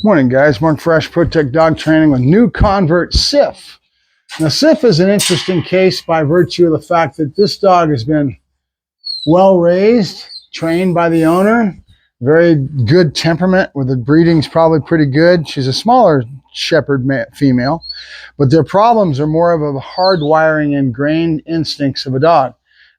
Morning, guys. Mark Fresh, ProTech Dog Training with new convert SIF. Now, SIF is an interesting case by virtue of the fact that this dog has been well raised, trained by the owner, very good temperament, with the breeding's probably pretty good. She's a smaller shepherd female, but their problems are more of a hardwiring ingrained instincts of a dog,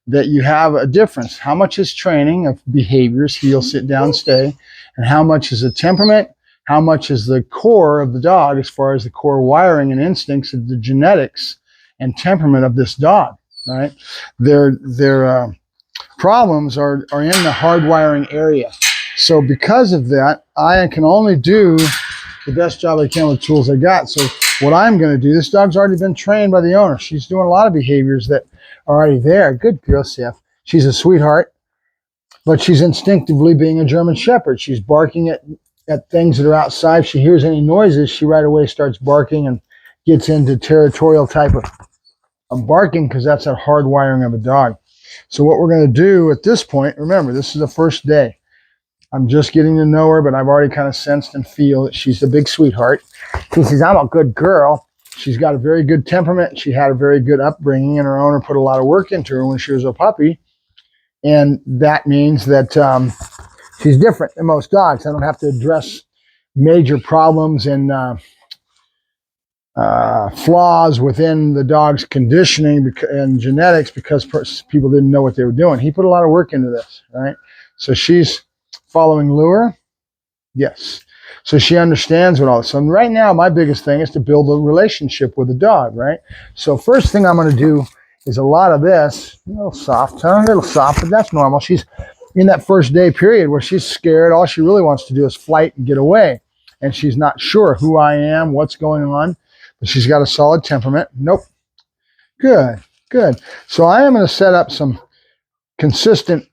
that you have a difference. How much is training of behaviors, heel, sit down, stay, and how much is a temperament? How much is the core of the dog as far as the core wiring and instincts of the genetics and temperament of this dog, right? Their problems are in the hardwiring area. So because of that, I can only do the best job I can with the tools I got. So what I'm going to do, this dog's already been trained by the owner. She's doing a lot of behaviors that are already there. Good girl, Sif. She's a sweetheart, but she's instinctively being a German Shepherd. She's barking at things that are outside. If she hears any noises, she right away starts barking and gets into territorial type of barking, because that's a hard wiring of a dog. So what we're going to do at this point, remember, this is the first day. I'm just getting to know her, but I've already kind of sensed and feel that she's a big sweetheart. She says, I'm a good girl. She's got a very good temperament. She had a very good upbringing, and her owner put a lot of work into her when she was a puppy. And that means that she's different than most dogs. I don't have to address major problems and flaws within the dog's conditioning and genetics, because people didn't know what they were doing. He put a lot of work into this, right? So she's following lure. Yes. So she understands what all this. So right now, my biggest thing is to build a relationship with the dog, right? So first thing I'm going to do is a lot of this. A little soft, huh? A little soft, but that's normal. She's in that first day period where she's scared. All she really wants to do is flight and get away. And she's not sure who I am, what's going on, but she's got a solid temperament. Nope. Good, good. So I am going to set up some consistent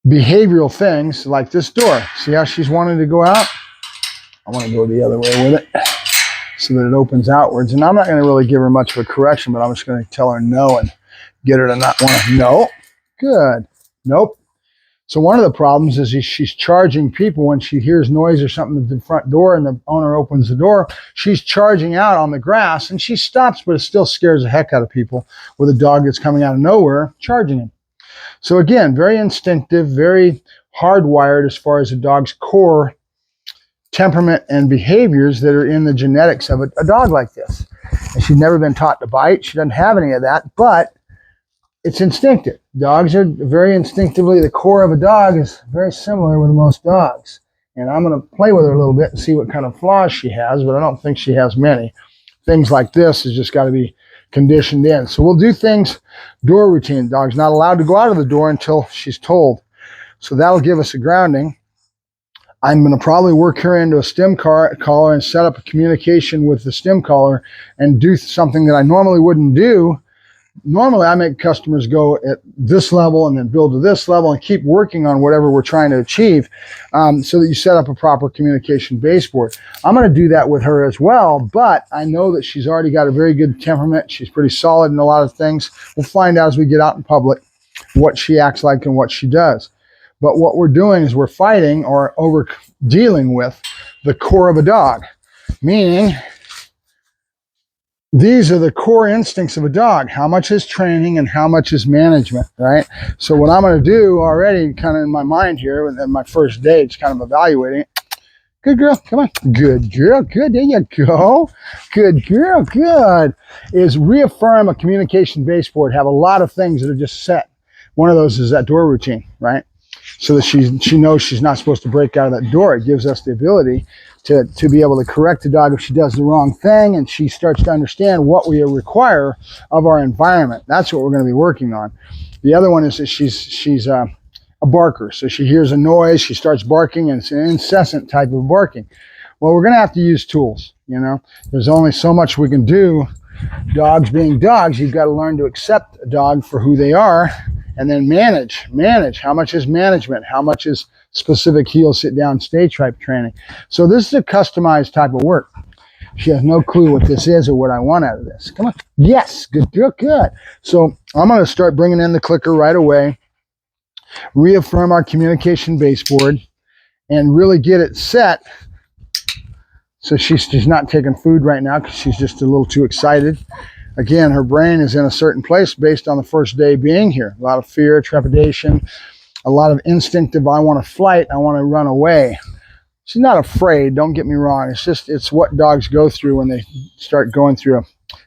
behavioral things like this door. See how she's wanting to go out? I want to go the other way with it so that it opens outwards. And I'm not going to really give her much of a correction, but I'm just going to tell her no and get her to not want to. No. Good. Nope. So one of the problems is she's charging people when she hears noise or something at the front door and the owner opens the door. She's charging out on the grass, and she stops, but it still scares the heck out of people with a dog that's coming out of nowhere charging him. So again, very instinctive, very hardwired as far as a dog's core temperament and behaviors that are in the genetics of a dog like this. And she's never been taught to bite. She doesn't have any of that, but it's instinctive. Dogs are very instinctively, the core of a dog is very similar with most dogs. And I'm going to play with her a little bit and see what kind of flaws she has, but I don't think she has many. Things like this has just got to be conditioned in. So we'll do things, door routine. Dog's not allowed to go out of the door until she's told. So that'll give us a grounding. I'm going to probably work her into a stem collar and set up a communication with the stem collar and do something that I normally wouldn't do. Normally, I make customers go at this level and then build to this level and keep working on whatever we're trying to achieve, so that you set up a proper communication baseboard. I'm going to do that with her as well, but I know that she's already got a very good temperament. She's pretty solid in a lot of things. We'll find out as we get out in public what she acts like and what she does. But what we're doing is we're fighting or over dealing with the core of a dog, meaning these are the core instincts of a dog. How much is training and how much is management, right? So what I'm going to do already kind of in my mind here, and my first day, it's kind of evaluating it. Good girl, come on. Good girl, good, there you go. Good girl, good. Is reaffirm a communication baseboard, have a lot of things that are just set. One of those is that door routine, right? So that she knows she's not supposed to break out of that door. It gives us the ability to be able to correct the dog if she does the wrong thing, and she starts to understand what we require of our environment. That's what we're going to be working on. The other one is that she's a barker. So she hears a noise, she starts barking, and it's an incessant type of barking. Well, we're going to have to use tools. You know, there's only so much we can do. Dogs being dogs, you've got to learn to accept a dog for who they are, and then manage. How much is management? How much is specific heel, sit down, stay type training? So this is a customized type of work. She has no clue what this is or what I want out of this. Come on. Yes, good, good. So I'm going to start bringing in the clicker right away, reaffirm our communication baseboard, and really get it set. So she's not taking food right now because she's just a little too excited. Again, her brain is in a certain place based on the first day being here. A lot of fear, trepidation, a lot of instinctive, I want to flight, I want to run away. She's not afraid, don't get me wrong. It's what dogs go through when they start going through a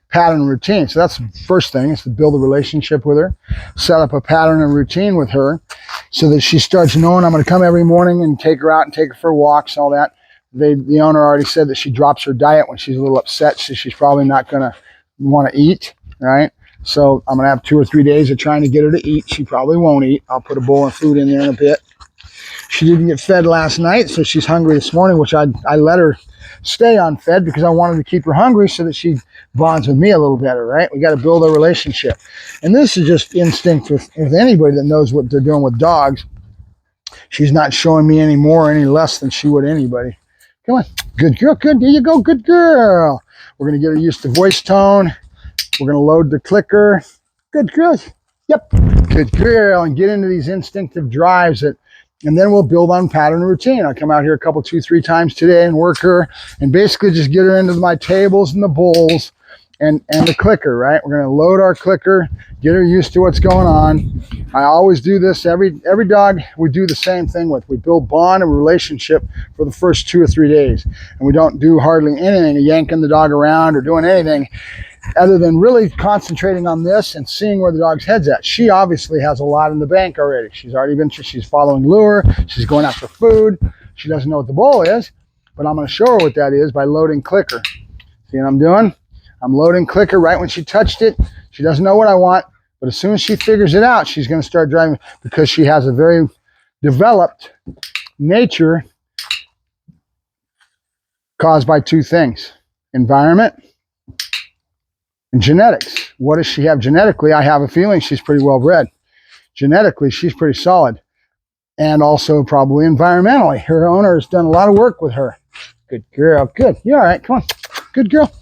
pattern and routine. So that's the first thing, is to build a relationship with her, set up a pattern and routine with her so that she starts knowing I'm going to come every morning and take her out and take her for walks, all that. The owner already said that she drops her diet when she's a little upset, so she's probably not going to want to eat, right? So I'm going to have 2 or 3 days of trying to get her to eat. She probably won't eat. I'll put a bowl of food in there in a bit. She didn't get fed last night, so she's hungry this morning, which I let her stay unfed because I wanted to keep her hungry so that she bonds with me a little better, right? We got to build a relationship. And this is just instinct with anybody that knows what they're doing with dogs. She's not showing me any more or any less than she would anybody. Come on. Good girl. Good. There you go. Good girl. We're going to get her used to voice tone. We're going to load the clicker. Good girl. Yep. Good girl. And get into these instinctive drives and then we'll build on pattern and routine. I'll come out here 2, 3 times today and work her and basically just get her into my tables and the bowls and the clicker, right? We're going to load our clicker, get her used to what's going on. I always do this. Every dog we do the same thing with. We build bond and relationship for the first 2 or 3 days. And we don't do hardly anything, yanking the dog around or doing anything other than really concentrating on this and seeing where the dog's head's at. She obviously has a lot in the bank already. She's following lure. She's going after food. She doesn't know what the bowl is, but I'm going to show her what that is by loading clicker. See what I'm doing? I'm loading clicker right when she touched it. She doesn't know what I want, but as soon as she figures it out, she's going to start driving because she has a very developed nature caused by 2 things: environment and genetics. What does she have genetically? I have a feeling she's pretty well bred. Genetically, she's pretty solid. And also probably environmentally. Her owner has done a lot of work with her. Good girl. Good. You all right? Come on. Good girl.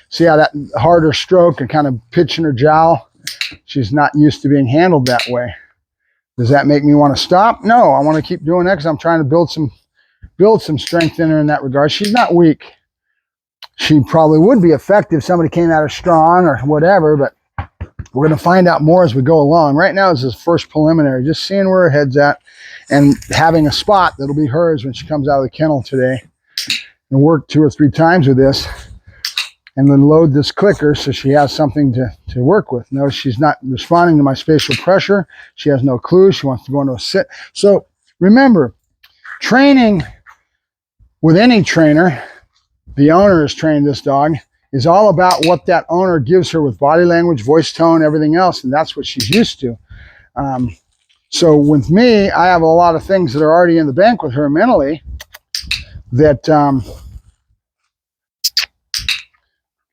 See how that harder stroke and kind of pitch in her jowl? She's not used to being handled that way. Does that make me want to stop? No, I want to keep doing that because I'm trying to build some strength in her in that regard. She's not weak. She probably would be effective if somebody came at her strong or whatever, but we're going to find out more as we go along. Right now is this first preliminary, just seeing where her head's at and having a spot that'll be hers when she comes out of the kennel today, and work 2 or 3 times with this and then load this clicker so she has something to work with. Notice she's not responding to my spatial pressure. She has no clue. She wants to go into a sit. So remember, training with any trainer, the owner has trained this dog, is all about what that owner gives her with body language, voice tone, everything else, and that's what she's used to. So with me, I have a lot of things that are already in the bank with her mentally that,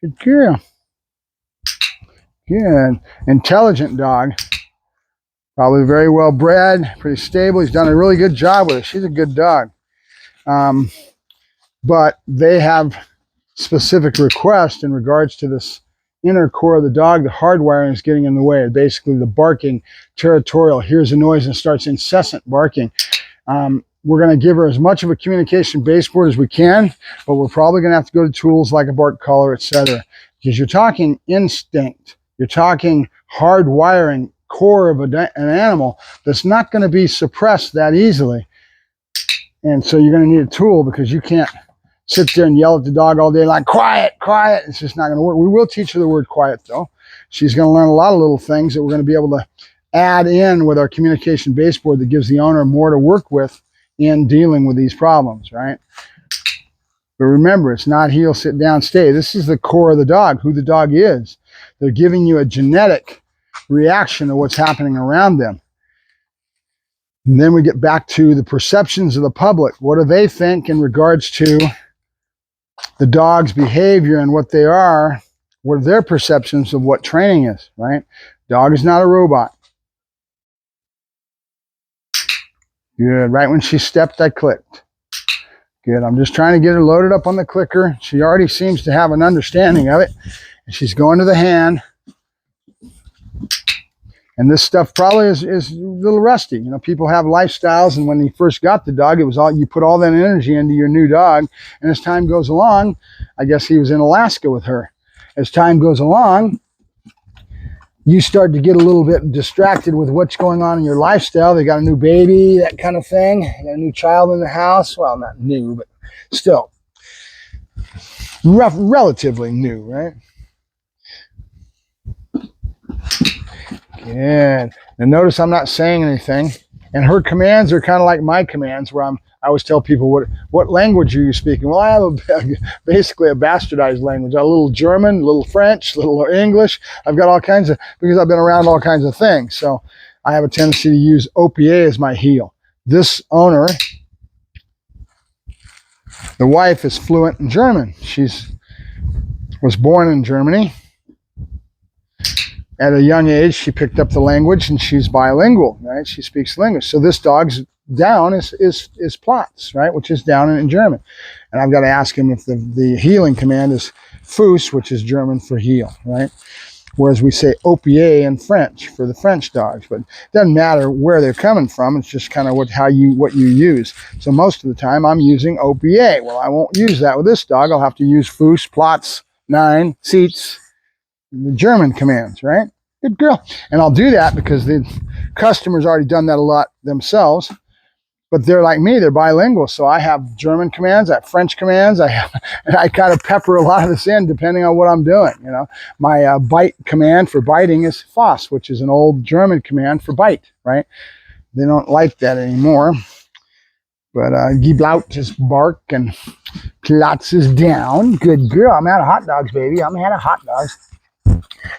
good girl, good, intelligent dog, probably very well bred, pretty stable. He's done a really good job with her. She's a good dog. But they have specific requests in regards to this inner core of the dog. The hardwiring is getting in the way. Basically, the barking, territorial, hears a noise and starts incessant barking. We're going to give her as much of a communication baseboard as we can, but we're probably going to have to go to tools like a bark collar, etc. Because you're talking instinct. You're talking hardwiring core of an animal that's not going to be suppressed that easily. And so you're going to need a tool because you can't sit there and yell at the dog all day like, quiet, quiet. It's just not going to work. We will teach her the word quiet, though. She's going to learn a lot of little things that we're going to be able to add in with our communication baseboard that gives the owner more to work with in dealing with these problems, right? But remember, it's not heel, sit down, stay. This is the core of the dog, who the dog is. They're giving you a genetic reaction to what's happening around them. And then we get back to the perceptions of the public. What do they think in regards to the dog's behavior and what they are? What are their perceptions of what training is, right? Dog is not a robot. Good. Right when she stepped, I clicked. Good. I'm just trying to get her loaded up on the clicker. She already seems to have an understanding of it. And she's going to the hand. And this stuff probably is a little rusty. You know, people have lifestyles, and when you first got the dog, it was all, you put all that energy into your new dog. And as time goes along, I guess he was in Alaska with her. As time goes along, you start to get a little bit distracted with what's going on in your lifestyle. They got a new baby, that kind of thing. They got a new child in the house. Well, not new, but still relatively new, right? Good. And notice I'm not saying anything. And her commands are kind of like my commands, where I always tell people, what language are you speaking? Well, I have basically a bastardized language. A little German, a little French, a little English. I've got all kinds of, because I've been around all kinds of things. So I have a tendency to use OPA as my heel. This owner, the wife, is fluent in German. Was born in Germany. At a young age, she picked up the language, and she's bilingual, right? She speaks language. So this dog's down is Platz, right? Which is down in German. And I've got to ask him if the heeling command is Fuß, which is German for heel, right? Whereas we say OPA in French for the French dogs, but it doesn't matter where they're coming from. It's just kind of what you use. So most of the time I'm using OPA. Well, I won't use that with this dog. I'll have to use Fuß, Platz, 9, Sitz, the German commands, right? Good girl. And I'll do that because the customer's already done that a lot themselves. But they're like me, they're bilingual. So I have German commands, I have French commands, and I kind of pepper a lot of this in depending on what I'm doing. You know, my bite command for biting is Fass, which is an old German command for bite, right? They don't like that anymore. But Giblaut is bark and Platz is down. Good girl. I'm out of hot dogs, baby. I'm out of hot dogs.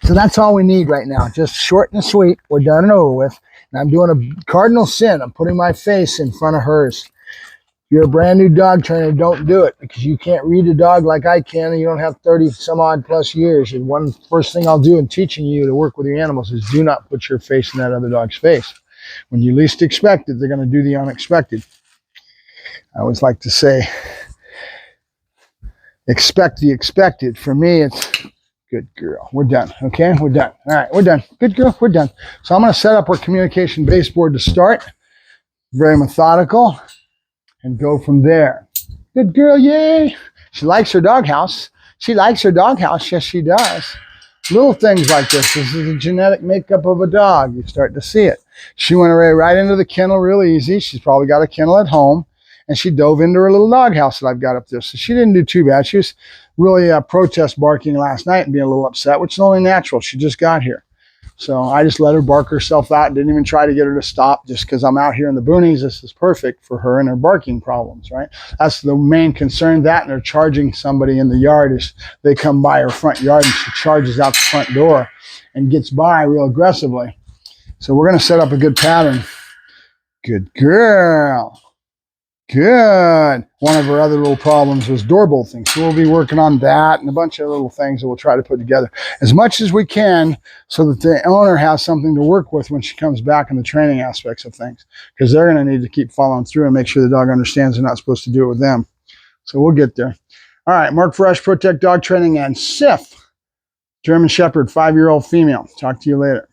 So that's all we need right now. Just short and sweet. We're done and over with. And I'm doing a cardinal sin. I'm putting my face in front of hers. If you're a brand new dog trainer, don't do it, because you can't read a dog like I can, and you don't have 30 some odd plus years. And first thing I'll do in teaching you to work with your animals is do not put your face in that other dog's face. When you least expect it, they're going to do the unexpected. I always like to say, expect the expected. For me, it's good girl. We're done. Okay, we're done. All right, we're done. Good girl, we're done. So I'm going to set up our communication baseboard to start. Very methodical. And go from there. Good girl, yay. She likes her doghouse. She likes her doghouse. Yes, she does. Little things like this. This is the genetic makeup of a dog. You start to see it. She went right into the kennel real easy. She's probably got a kennel at home. And she dove into her little doghouse that I've got up there. So she didn't do too bad. She was really protest barking last night and being a little upset, which is only natural. She just got here. So I just let her bark herself out. Didn't even try to get her to stop, just because I'm out here in the boonies. This is perfect for her and her barking problems, right? That's the main concern. That and they're charging somebody in the yard as they come by her front yard, and she charges out the front door and gets by real aggressively. So we're going to set up a good pattern. Good girl. Good. One of her other little problems was door bolting. So we'll be working on that and a bunch of little things that we'll try to put together as much as we can so that the owner has something to work with when she comes back in the training aspects of things, because they're going to need to keep following through and make sure the dog understands they're not supposed to do it with them. So we'll get there. All right. Mark Ferrasci, Protect Dog Training, and SIF, German Shepherd, 5-year-old female. Talk to you later.